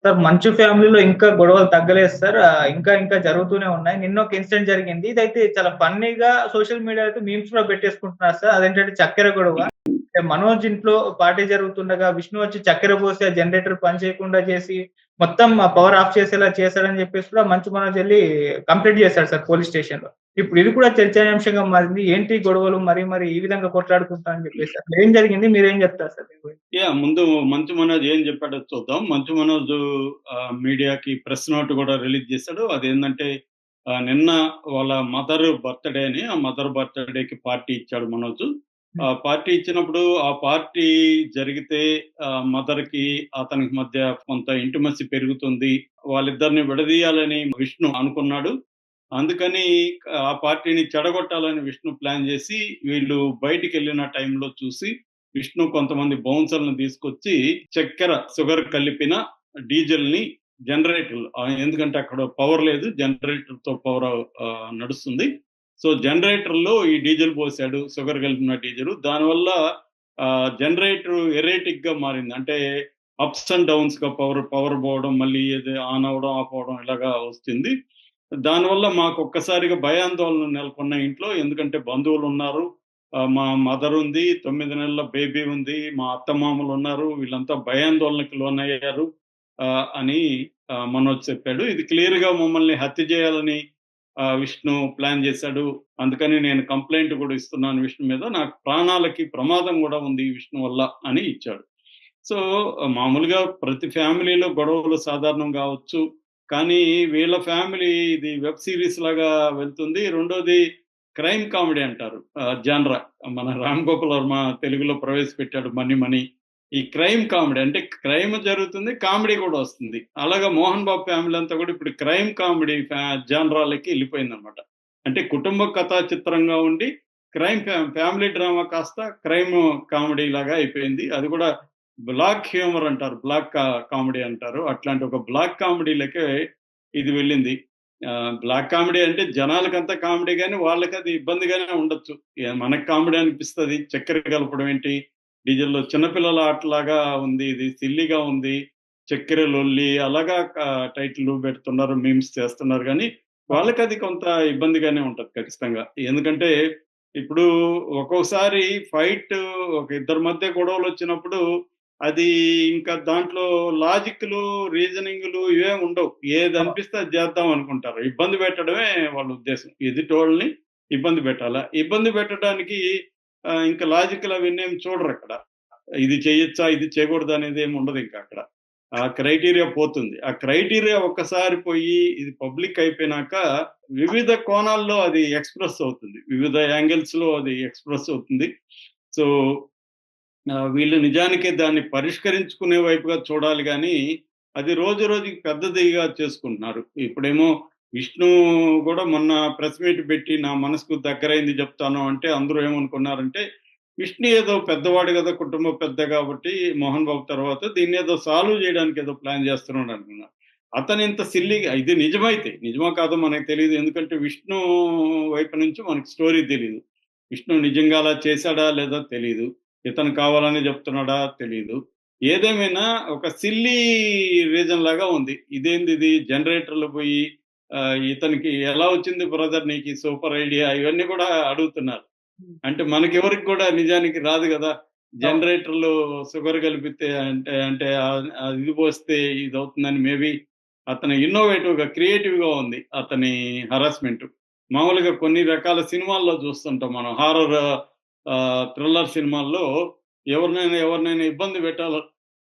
Sir మంచు ఫ్యామిలీలో ఇంకా గొడవలు తగ్గలేదు సార్. ఇంకా ఇంకా జరుగుతూనే ఉన్నాయి. నిన్న ఒక ఇన్సిడెంట్ జరిగింది. ఇదైతే చాలా ఫన్నీగా సోషల్ మీడియా అయితే మీమ్స్ కూడా పెట్టేసుకుంటున్నారు సార్. అదేంటంటే చక్కెర గొడవ. అంటే మనోజ్ ఇంట్లో పార్టీ జరుగుతుండగా విష్ణు వచ్చి చక్కెర పోసి ఆ జనరేటర్ పని చేయకుండా చేసి మొత్తం ఆ పవర్ ఆఫ్ చేసేలా చేశాడని చెప్పేసి కూడా మంచు మనోజ్ ఎళ్లి కంప్లెయింట్ చేశాడు సార్ పోలీస్ స్టేషన్‌లో. ఇప్పుడు ఇది కూడా చర్చనీయాంశంగా మారింది. ఏంటి గొడవలు మరి ఈ విధంగా కొట్లాడుకుంటా అని చెప్పేసి. అసలు ఏం జరిగింది? మీరేం చెప్తారు సార్ దీని గురించి? ముందు 'మంచు మనోజ్' ఏం చెప్పాడో చూద్దాం. 'మంచు మనోజ్' మీడియాకి ప్రెస్ నోట్ కూడా రిలీజ్ చేశాడు. అదేందంటే నిన్న వాళ్ళ మదర్ బర్త్‌డే అని, ఆ మదర్ బర్త్‌డేకి పార్టీ ఇచ్చాడు మనోజు. పార్టీ ఇచ్చినప్పుడు ఆ పార్టీ జరిగితే మదర్‌కి అతనికి మధ్య కొంత ఇంటిమసీ పెరుగుతుంది. వాళ్ళిద్దరిని విడదీయాలని విష్ణు అనుకున్నాడు. అందుకని ఆ పార్టీని చెడగొట్టాలని విష్ణు ప్లాన్ చేసి, వీళ్ళు బయటికెళ్ళిన టైంలో చూసి విష్ణు కొంతమంది బౌన్సర్‌లను తీసుకొచ్చి చక్కెర, షుగర్ కలిపిన డీజిల్‌ని జనరేటర్‌లో ఎందుకంటే అక్కడ పవర్ లేదు. జనరేటర్‌తో పవర్ నడుస్తుంది. సో, జనరేటర్‌లో ఈ డీజిల్ పోసాడు. షుగర్ కలిపిన డీజిలు. దానివల్ల జనరేటర్ ఎరేటిక్‌గా మారింది. అంటే అప్స్ అండ్ డౌన్స్‌గా పవర్ పోవడం, మళ్ళీ ఇది ఆన్ అవ్వడం, ఆఫ్ అవ్వడం ఇలాగా వస్తుంది. దానివల్ల మాకొక్కసారిగా భయాందోళన నెలకొన్నాయి ఇంట్లో. ఎందుకంటే బంధువులున్నారు. మా మదర్ ఉంది. 9 నెలల బేబీ ఉంది. మా అత్తమామలున్నారు. వీళ్ళంతా భయాందోళనకి లోనయ్యారు అని మనోజ్ చెప్పాడు. ఇది క్లియర్‌గా మమ్మల్ని హత్య చేయాలని విష్ణు ప్లాన్ చేశాడు. అందుకని నేను కంప్లెయింట్ కూడా ఇస్తున్నాను విష్ణు మీద. నాకు ప్రాణాలకి ప్రమాదం కూడా ఉంది ఈ విష్ణు వల్ల అని ఇచ్చాడు. సో, మామూలుగా ప్రతి ఫ్యామిలీలో గొడవలు సాధారణం కావచ్చు. కానీ వీళ్ళ ఫ్యామిలీ ఇది వెబ్ సీరీస్ లాగా వెళ్తుంది. రెండోది క్రైమ్ కామెడీ అంటారు. జాన్రా. మన 'రామ్ గోపాల్ వర్మ' తెలుగులో ప్రవేశపెట్టాడు 'మనీ మనీ'. ఈ క్రైమ్ కామెడీ అంటే క్రైమ్ జరుగుతుంది, కామెడీ కూడా వస్తుంది. అలాగా 'మోహన్ బాబు' ఫ్యామిలీ అంతా కూడా ఇప్పుడు క్రైమ్ కామెడీ జాన్రాలకి ఎళ్ళిపోయిందనమాట. అంటే కుటుంబ కథా చిత్రంగా ఉండి క్రైమ్ ఫ్యామిలీ డ్రామా కాస్త క్రైమ్ కామెడీ లాగా అయిపోయింది. అది కూడా బ్లాక్ హ్యూమర్ అంటారు. బ్లాక్ కామెడీ అంటారు. అట్లాంటి ఒక బ్లాక్ కామెడీలకే ఇది వెళ్ళింది. బ్లాక్ కామెడీ అంటే జనాలకంతా కామెడీ గాని, వాళ్ళకది ఇబ్బందిగానే ఉండొచ్చు. మనకు కామెడీ అనిపిస్తది. చక్కెర కలపడం ఏంటి? డీజిల్‌లో చిన్నపిల్లల ఆటలాగా ఉంది ఇది. సిల్లీగా ఉంది. చక్కెర లొల్లి అలాగా టైటిల్ పెడుతున్నారు. మీమ్స్ చేస్తున్నారు గానీ, వాళ్ళకది కొంత ఇబ్బందిగానే ఉంటది ఖచ్చితంగా. ఎందుకంటే, ఇప్పుడు ఒక్కోసారి ఫైట్ ఒక ఇద్దరి మధ్య గొడవలొచ్చినప్పుడు అది ఇంకా దాంట్లో లాజిక్‌లు, రీజనింగ్‌లు ఇవేం ఉండవు. ఏదనిపిస్తే అది చేద్దాం అనుకుంటారు. ఇబ్బంది పెట్టడమే వాళ్ళ ఉద్దేశం. ఎదుటోళ్ళని ఇబ్బంది పెట్టాలా. ఇబ్బంది పెట్టడానికి ఇంకా లాజిక్‌లు అవన్నేం చూడరక్కడ. ఇది చేయొచ్చా? ఇది చేయకూడదా? అనేదేమి ఉండదింక అక్కడ. ఆ క్రైటీరియా పోతుంది. ఆ క్రైటీరియా ఒక్కసారి పోయి ఇది పబ్లిక్ అయిపోయినాక వివిధ కోణాల్లో అది ఎక్స్‌ప్రెస్ అవుతుంది. వివిధ యాంగిల్స్‌లో అది ఎక్స్‌ప్రెస్ అవుతుంది. సో, వీళ్ళు నిజానికి దాన్ని పరిష్కరించుకునే వైపుగా చూడాలి గానీ, అది రోజు రోజుకి పెద్దదిగా చేసుకుంటున్నారు. ఇప్పుడేమో విష్ణు గూడా మొన్న ప్రెస్ మీట్ పెట్టి నా మనసుకు దగ్గరైంది జెప్తాను అంటే అందరూ ఏమనుకున్నారంటే, విష్ణు ఏదో పెద్దవాడు గదా! కుటుంబ పెద్ద గాబట్టి 'మోహన్ బాబు' తర్వాత దీన్నేదో సాల్వ్ జేయడానికి ఏదో ప్లాన్ జేస్తున్నాడు అనుకున్నారు. అతనింత సిల్లీగా ఇది నిజమైతే, నిజమో కాదో మనకు తెలీదు. ఎందుకంటే విష్ణు వైపు నుంచి మనకు స్టోరీ తెలీదు. విష్ణు నిజంగా అలా చేశాడా లేదా తెలీదు. ఇతను కావాలని చెప్తున్నాడా తెలీదు. ఏదేమైనా ఒక సిల్లీ రీజన్ లాగా ఉంది. ఇదేందిది జనరేటర్‌లో పోయి ఇతనికి ఎలా వచ్చింది బ్రదర్ నీకీ సూపర్ ఐడియా ఇవన్నీ కూడా అడుగుతున్నారు. అంటే మనకెవరికి కూడా నిజానికి రాదు గదా! అవును. జనరేటర్‌లో షుగర్ కలిపితే అంటే ఇది పోస్తే ఇదవుతుందని మేబీ అతను ఇన్నోవేటివ్‌గా, క్రియేటివ్‌గా ఉంది అతని హరాస్మెంటు. మామూలుగా కొన్ని రకాల సినిమాల్లో చూస్తుంటాం మనం. హారర్ థ్రిల్లర్ సినిమాల్లో ఎవరినైనా ఇబ్బంది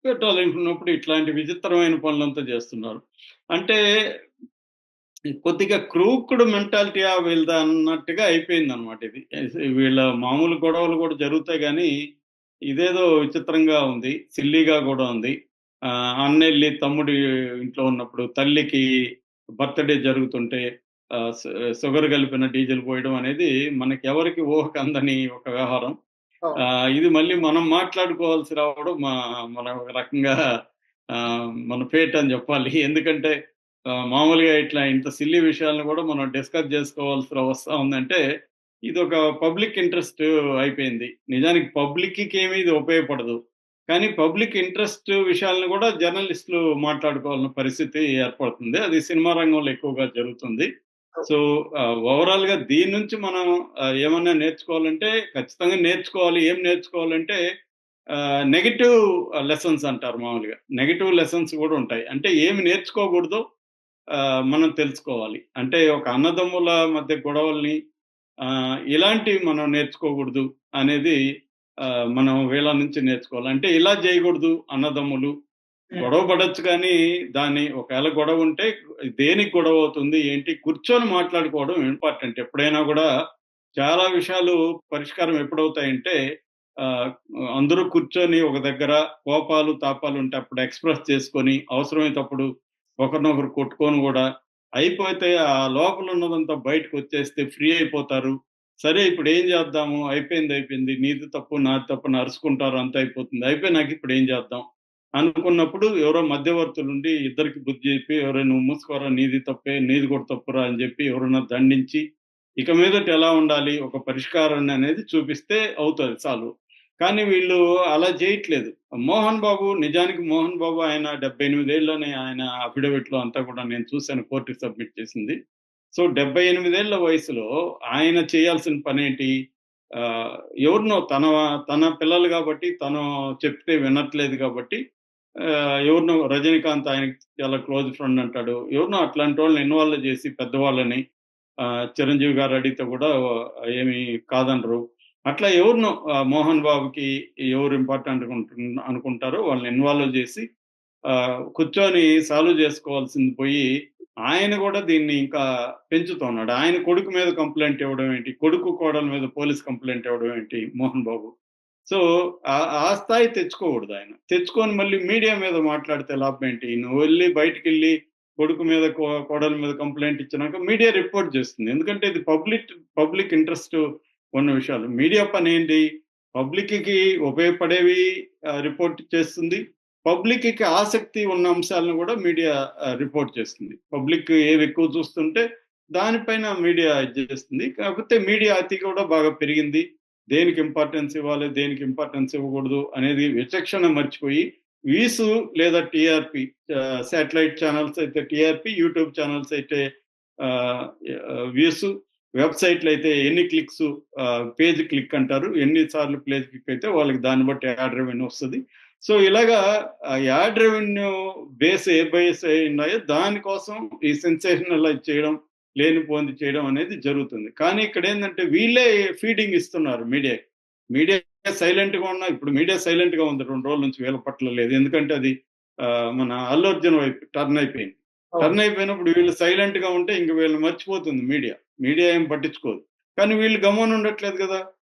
పెట్టాలనుకున్నప్పుడు ఇట్లాంటి విచిత్రమైన పనులంతా చేస్తున్నారు. అంటే కొద్దిగా క్రూక్డ్ మెంటాలిటీయా వీళ్ళది అన్నట్టుగా అయిపోయిందనమాట ఇది. వీళ్ళ మామూలు గొడవలు కూడా జరుగుతాయి గానీ, ఇదేదో విచిత్రంగా ఉంది. సిల్లీగా గూడా ఉంది. అన్నెళ్ళి తమ్ముడి ఇంట్లో ఉన్నప్పుడు తల్లికి బర్త్‌డే జరుగుతుంటే ఆహ్, షు షుగర్ కలిపిన డీజిల్ పోయడం అనేది మనకెవరికి ఊహకు అందని ఒక వ్యవహారం. అవును. ఇది మళ్ళీ మనం మాట్లాడుకోవాల్సి రావడం మన ఒక రకంగా మన ఫేట్ అని జెప్పాలి. ఎందుకంటే మామూలుగా ఇంత సిల్లీ విషయాలను గూడా మనం డిస్కస్ జేసుకోవాల్సి వస్తా ఉందంటే, ఇదొక పబ్లిక్ ఇంట్రెస్ట్ అయిపోయింది. నిజానికి పబ్లిక్‌కేమి ఇది ఉపయోగపడదు. కానీ పబ్లిక్ ఇంట్రెస్ట్ విషయాలను కూడా జర్నలిస్టులు మాట్లాడుకోవాలన్న పరిస్థితి ఏర్పడుతుంది. అది సినిమా రంగంలో ఎక్కువగా జరుగుతుంది. సో, ఓవరాల్‌గా దీని నుంచి మనం ఏమన్నా నేర్చుకోవాలంటే ఖచ్చితంగా నేర్చుకోవాలి. ఏం నేర్చుకోవాలంటే నెగెటివ్ లెసన్స్ అంటారు మామూలుగా. నెగెటివ్ లెసన్స్ గూడా ఉంటాయి. అంటే ఏమి నేర్చుకోకూడదో మనం తెలుసుకోవాలి. అంటే ఒక అన్నదమ్ముల మధ్య గొడవల్ని ఇలాంటివి మనం నేర్చుకోకూడదు అనేది మనం వీళ్ళ నుంచి నేర్చుకోవాలి. అంటే ఇలా జేయగూడదు అన్నదమ్ములు. హ్మ్. గొడవ పడొచ్చు కానీ, దాన్ని ఒకవేళ గొడవ ఉంటే దేనికి గొడవ అవుతుంది? ఏంటి? కూర్చొని మాట్లాడుకోవడం ఇంపార్టెంట్. ఎప్పుడైనా గూడా చాలా విషయాలు పరిష్కారం ఎప్పుడవుతాయంటే ఆహ్, అందరూ కూర్చొని ఒక దగ్గర కోపాలు, తాపాలు ఉంటే అప్పుడు ఎక్స్‌ప్రెస్ చేసుకొని, అవసరమైనప్పుడు ఒకరినొకరు కొట్టుకొని గూడా అయిపోతే ఆ లోపల ఉన్నదంతా బయటకొచ్చేస్తే ఫ్రీ అయిపోతారు. సరే ఇప్పుడేం జేద్దాము? అయిపోయింది, అయిపోయింది. నీది తప్పు, నాది తప్పు అని అరుచుకుంటారు. అంతా అయిపోతుంది. అయిపోయినాక ఇప్పుడేం జేద్దాం? అనుకున్నప్పుడు ఎవరో మధ్యవర్తులుండి ఇద్దరికి బుద్ధి చెప్పి, "ఒరేయ్! నువ్వు మూసుకోరా నీది తప్పే, నీది కూడా తప్పురా" అని చెప్పి ఎవరన్నా దండించి, ఇక మీదట ఎలా ఉండాలి? ఒక పరిష్కారాన్ని అనేది చూపిస్తే అవుతది సాల్వ్. కానీ వీళ్ళు అలా చేయట్లేదు. మోహన్ బాబు నిజానికి మోహన్ బాబు ఆయన 78 ఏళ్లనే ఆయన అఫిడవిట్‌లో అంతా కూడా నేను చూసాను కోర్ట్‌కి సబ్మిట్ చేసింది. సో, 78 ఏళ్ల వయసులో ఆయన చేయాల్సిన పనేంటి? ఆహ్, ఎవరినో తన పిల్లలు గాబట్టి, తను చెప్తే వినట్లేదు గాబట్టి ఎవరినో రజనీకాంత్ ఆయనకి చాలా క్లోజ్ ఫ్రెండ్ అంటాడు. ఎవరినో అట్లాంటోళ్ళని ఇన్వాల్వ్ చేసి పెద్దవాళ్ళని చిరంజీవి గారు అడిగితే కూడా ఏమి కాదనరు. అట్లా ఎవరినో మోహన్ బాబుకి ఎవరు ఇంపార్టెంట్ అనుకుంటారో వాళ్ళని ఇన్వాల్వ్ చేసి కూర్చొని సాల్వ్ చేసుకోవాల్సింది పోయి, ఆయన గూడా దీన్ని ఇంకా పెంచుతున్నాడు. ఆయన కొడుకు మీద కంప్లెయింట్ ఇవ్వడం ఏంటి? కొడుకు, కోడల మీద పోలీస్ కంప్లెయింట్ ఇవ్వడం ఏంటి మోహన్ బాబు? సో, ఆ స్థాయి తెచ్చుకోకూడదాయన. తెచ్చుకొని మళ్ళీ మీడియా మీద మాట్లాడితే లాభమేంటి? నువ్వెళ్లి బయటికెళ్ళి కొడుకు మీద, కోడల మీద కంప్లెయింట్ ఇచ్చినాక మీడియా రిపోర్ట్ చేస్తుంది. ఎందుకంటే ఇది పబ్లిక్ ఇంట్రెస్ట్ ఉన్న విషయాలు. మీడియా పనేంటి? పబ్లిక్‌కి ఉపయోగపడేవి రిపోర్ట్ చేస్తుంది. పబ్లిక్‌కి ఆసక్తి ఉన్న అంశాలను గూడా మీడియా రిపోర్ట్ చేస్తుంది. పబ్లిక్ ఏవెక్కువ చూస్తుంటే దానిపైన మీడియా ఇది చేస్తుంది. కాకపోతే మీడియా అతి కూడా బాగా పెరిగింది. దేనికి ఇంపార్టెన్స్ ఇవ్వాలి, దేనికి ఇంపార్టెన్స్ ఇవ్వకూడదు అనేది విచక్షణ మర్చిపోయి వ్యూసు లేదా టీఆర్‌పీ శాటిలైట్ ఛానెల్స్ అయితే టీఆర్‌పీ, యూట్యూబ్ ఛానెల్స్ అయితే ఆహ్, వ్యూసు, వెబ్‌సైట్‌లయితే ఎన్ని క్లిక్సు పేజ్ క్లిక్ అంటారు. ఎన్ని సార్లు పేజ్ క్లిక్ అయితే వాళ్ళకి దాన్ని బట్టి యాడ్ రెవెన్యూ వస్తది. సో, ఇలాగా యాడ్ రెవెన్యూ బేస్ అయి ఉన్నాయో దానికోసం ఈ సెన్సేషనలైజ్ చేయడం, లేనిపోనిది చేయడం అనేది జరుగుతుంది. కానీ ఇక్కడేందంటే వీళ్ళే ఫీడింగ్ ఇస్తున్నారు మీడియాకి. మీడియా సైలెంట్‌గా ఉన్నా ఇప్పుడు మీడియా సైలెంట్‌గా ఉంది 2 రోజుల నుంచి వీళ్ళ పట్ల లేదు. ఎందుకంటే అది మన అల్లు అర్జున్ వైపు టర్న్ అయిపోయింది. అవును. టర్న్ అయిపోయినప్పుడు వీళ్ళు సైలెంట్‌గా ఉంటే ఇంక వీళ్ళని మర్చిపోతుంది మీడియా. మీడియా ఏం పట్టించుకోదు. కానీ వీళ్ళు గమ్మున ఉండట్లేదు గదా!